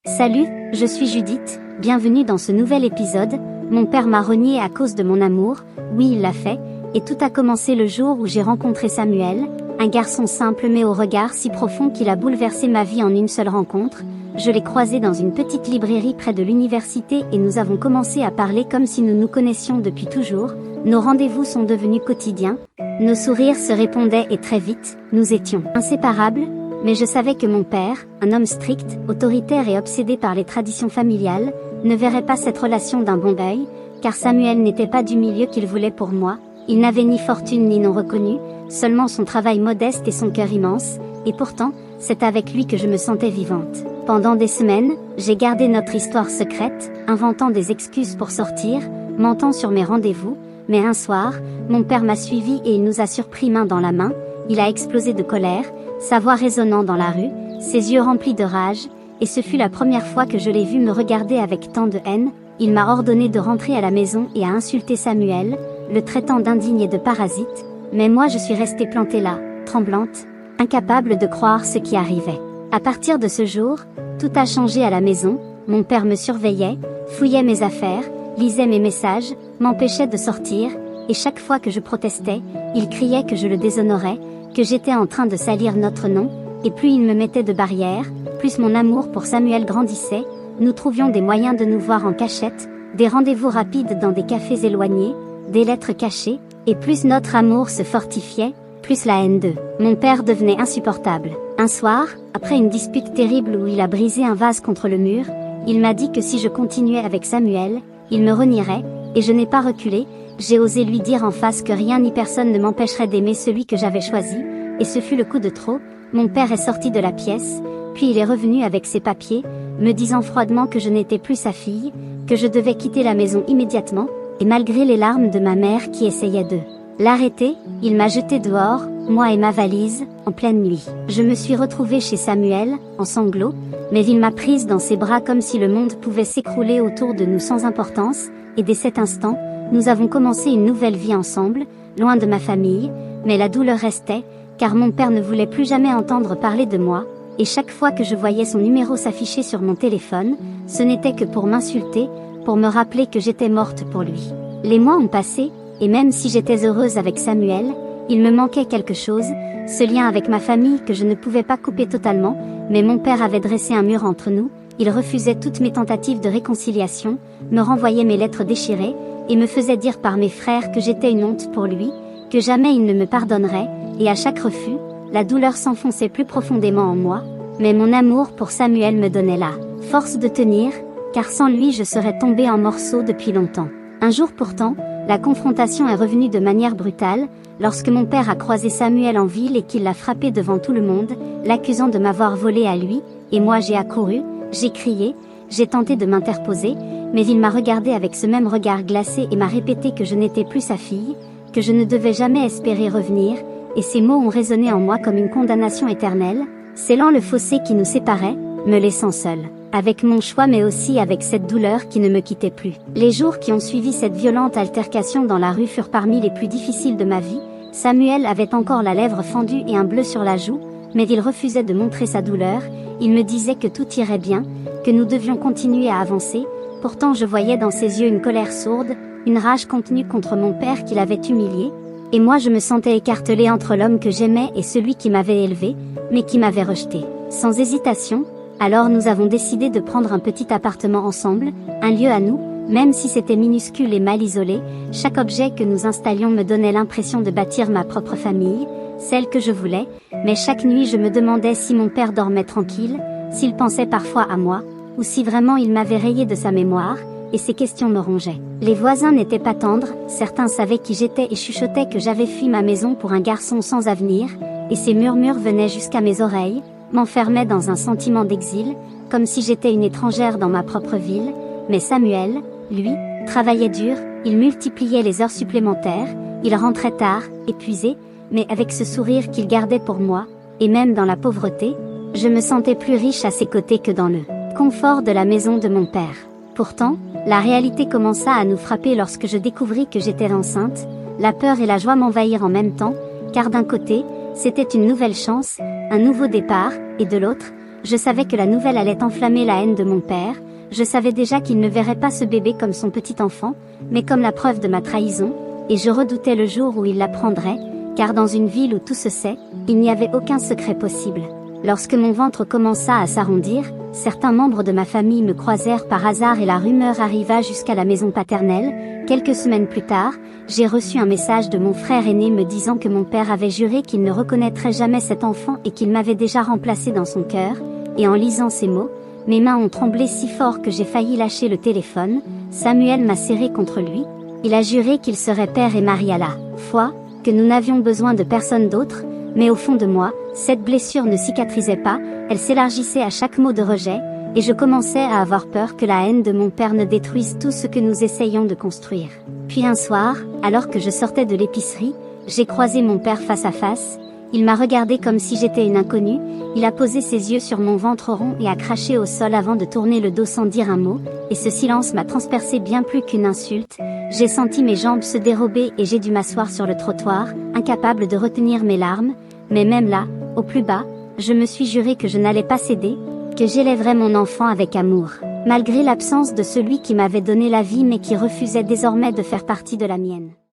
Salut, je suis Judith, bienvenue dans ce nouvel épisode. Mon père m'a renié à cause de mon amour, oui il l'a fait, et tout a commencé le jour où j'ai rencontré Samuel, un garçon simple mais au regard si profond qu'il a bouleversé ma vie en une seule rencontre. Je l'ai croisé dans une petite librairie près de l'université et nous avons commencé à parler comme si nous nous connaissions depuis toujours. Nos rendez-vous sont devenus quotidiens, nos sourires se répondaient et très vite, nous étions inséparables. Mais je savais que mon père, un homme strict, autoritaire et obsédé par les traditions familiales, ne verrait pas cette relation d'un bon œil, car Samuel n'était pas du milieu qu'il voulait pour moi. Il n'avait ni fortune ni nom reconnu, seulement son travail modeste et son cœur immense, et pourtant, c'est avec lui que je me sentais vivante. Pendant des semaines, j'ai gardé notre histoire secrète, inventant des excuses pour sortir, mentant sur mes rendez-vous, mais un soir, mon père m'a suivi et il nous a surpris main dans la main. Il a explosé de colère, sa voix résonnant dans la rue, ses yeux remplis de rage, et ce fut la première fois que je l'ai vu me regarder avec tant de haine. Il m'a ordonné de rentrer à la maison et a insulté Samuel, le traitant d'indigne et de parasite, mais moi je suis restée plantée là, tremblante, incapable de croire ce qui arrivait. À partir de ce jour, tout a changé à la maison. Mon père me surveillait, fouillait mes affaires, lisait mes messages, m'empêchait de sortir, et chaque fois que je protestais, il criait que je le déshonorais, que j'étais en train de salir notre nom, et plus il me mettait de barrières, plus mon amour pour Samuel grandissait. Nous trouvions des moyens de nous voir en cachette, des rendez-vous rapides dans des cafés éloignés, des lettres cachées, et plus notre amour se fortifiait, plus la haine de mon père devenait insupportable. Un soir, après une dispute terrible où il a brisé un vase contre le mur, il m'a dit que si je continuais avec Samuel, il me renierait, et je n'ai pas reculé. J'ai osé lui dire en face que rien ni personne ne m'empêcherait d'aimer celui que j'avais choisi, et ce fut le coup de trop. Mon père est sorti de la pièce, puis il est revenu avec ses papiers, me disant froidement que je n'étais plus sa fille, que je devais quitter la maison immédiatement, et malgré les larmes de ma mère qui essayait de l'arrêter, il m'a jeté dehors, moi et ma valise, en pleine nuit. Je me suis retrouvée chez Samuel, en sanglots, mais il m'a prise dans ses bras comme si le monde pouvait s'écrouler autour de nous sans importance, et dès cet instant, nous avons commencé une nouvelle vie ensemble, loin de ma famille, mais la douleur restait, car mon père ne voulait plus jamais entendre parler de moi, et chaque fois que je voyais son numéro s'afficher sur mon téléphone, ce n'était que pour m'insulter, pour me rappeler que j'étais morte pour lui. Les mois ont passé, et même si j'étais heureuse avec Samuel, il me manquait quelque chose, ce lien avec ma famille que je ne pouvais pas couper totalement, mais mon père avait dressé un mur entre nous, il refusait toutes mes tentatives de réconciliation, me renvoyait mes lettres déchirées, et me faisait dire par mes frères que j'étais une honte pour lui, que jamais il ne me pardonnerait, et à chaque refus, la douleur s'enfonçait plus profondément en moi, mais mon amour pour Samuel me donnait la force de tenir, car sans lui je serais tombée en morceaux depuis longtemps. Un jour pourtant, la confrontation est revenue de manière brutale, lorsque mon père a croisé Samuel en ville et qu'il l'a frappé devant tout le monde, l'accusant de m'avoir volé à lui, et moi j'ai accouru, j'ai crié, j'ai tenté de m'interposer, mais il m'a regardé avec ce même regard glacé et m'a répété que je n'étais plus sa fille, que je ne devais jamais espérer revenir, et ces mots ont résonné en moi comme une condamnation éternelle, scellant le fossé qui nous séparait, me laissant seule, avec mon choix mais aussi avec cette douleur qui ne me quittait plus. Les jours qui ont suivi cette violente altercation dans la rue furent parmi les plus difficiles de ma vie. Samuel avait encore la lèvre fendue et un bleu sur la joue, mais il refusait de montrer sa douleur, il me disait que tout irait bien, que nous devions continuer à avancer. Pourtant je voyais dans ses yeux une colère sourde, une rage contenue contre mon père qui l'avait humilié, et moi je me sentais écartelée entre l'homme que j'aimais et celui qui m'avait élevée, mais qui m'avait rejetée. Sans hésitation, alors nous avons décidé de prendre un petit appartement ensemble, un lieu à nous, même si c'était minuscule et mal isolé. Chaque objet que nous installions me donnait l'impression de bâtir ma propre famille, celle que je voulais, mais chaque nuit je me demandais si mon père dormait tranquille, s'il pensait parfois à moi, ou si vraiment il m'avait rayé de sa mémoire, et ces questions me rongeaient. Les voisins n'étaient pas tendres, certains savaient qui j'étais et chuchotaient que j'avais fui ma maison pour un garçon sans avenir, et ces murmures venaient jusqu'à mes oreilles, m'enfermaient dans un sentiment d'exil, comme si j'étais une étrangère dans ma propre ville. Mais Samuel, lui, travaillait dur, il multipliait les heures supplémentaires, il rentrait tard, épuisé, mais avec ce sourire qu'il gardait pour moi, et même dans la pauvreté, je me sentais plus riche à ses côtés que dans le confort de la maison de mon père. Pourtant, la réalité commença à nous frapper lorsque je découvris que j'étais enceinte. La peur et la joie m'envahirent en même temps, car d'un côté, c'était une nouvelle chance, un nouveau départ, et de l'autre, Je savais que la nouvelle allait enflammer la haine de mon père, je savais déjà qu'il ne verrait pas ce bébé comme son petit enfant, mais comme la preuve de ma trahison, et je redoutais le jour où il l'apprendrait, car dans une ville où tout se sait, il n'y avait aucun secret possible. Lorsque mon ventre commença à s'arrondir, certains membres de ma famille me croisèrent par hasard et la rumeur arriva jusqu'à la maison paternelle. Quelques semaines plus tard, j'ai reçu un message de mon frère aîné me disant que mon père avait juré qu'il ne reconnaîtrait jamais cet enfant et qu'il m'avait déjà remplacé dans son cœur, et en lisant ces mots, mes mains ont tremblé si fort que j'ai failli lâcher le téléphone. Samuel m'a serré contre lui. Il a juré qu'il serait père et mari à la fois, que nous n'avions besoin de personne d'autre, mais au fond de moi, cette blessure ne cicatrisait pas, elle s'élargissait à chaque mot de rejet, et je commençais à avoir peur que la haine de mon père ne détruise tout ce que nous essayions de construire. Puis un soir, alors que je sortais de l'épicerie, j'ai croisé mon père face à face. Il m'a regardé comme si j'étais une inconnue, il a posé ses yeux sur mon ventre rond et a craché au sol avant de tourner le dos sans dire un mot, et ce silence m'a transpercé bien plus qu'une insulte. J'ai senti mes jambes se dérober et j'ai dû m'asseoir sur le trottoir, incapable de retenir mes larmes, mais même là, au plus bas, je me suis juré que je n'allais pas céder, que j'élèverais mon enfant avec amour, malgré l'absence de celui qui m'avait donné la vie mais qui refusait désormais de faire partie de la mienne.